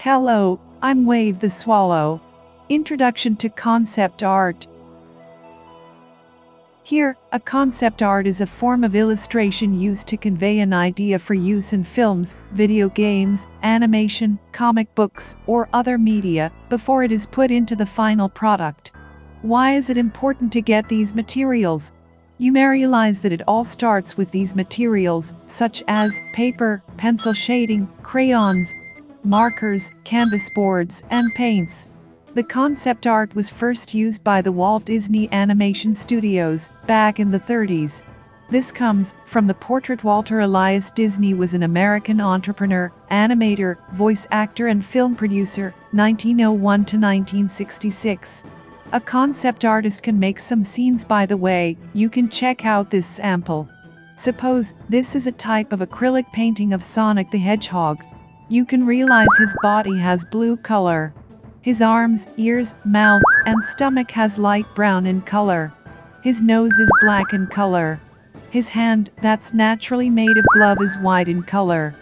Hello, I'm Wave the Swallow. Introduction to Concept Art. Here, a concept art is a form of illustration used to convey an idea for use in films, video games, animation, comic books, or other media before it is put into the final product. Why is it important to get these materials? You may realize that it all starts with these materials, such as paper, pencil shading, crayons, markers, canvas boards, and paints. The concept art was first used by the Walt Disney Animation Studios back in the 30s. This comes from the portrait. Walter Elias Disney was an American entrepreneur, animator, voice actor, and film producer, 1901 to 1966. A concept artist can make some scenes. By the way, you can check out this sample. Suppose this is a type of acrylic painting of Sonic the Hedgehog. You can realize his body has blue color. His arms, ears, mouth, and stomach has light brown in color. His nose is black in color. His hand, that's naturally made of glove, is white in color.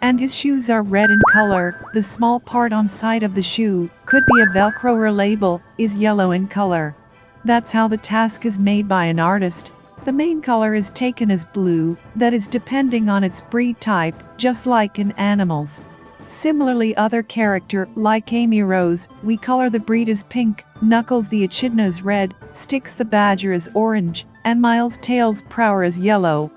And his shoes are red in color. The small part on side of the shoe, could be a Velcro or label, is yellow in color. That's how the task is made by an artist. The main color is taken as blue, that is depending on its breed type, just like in animals. Similarly, other character, like Amy Rose, we color the breed as pink, Knuckles the Echidna as red, Styx the Badger as orange, and Miles Tails Prower as yellow.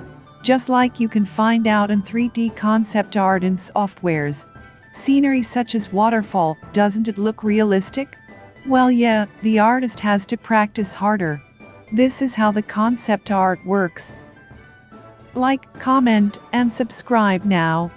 Just like you can find out in 3D concept art in softwares. Scenery such as waterfall, doesn't it look realistic? Well, yeah, the artist has to practice harder. This is how the concept art works. Like, comment, and subscribe now.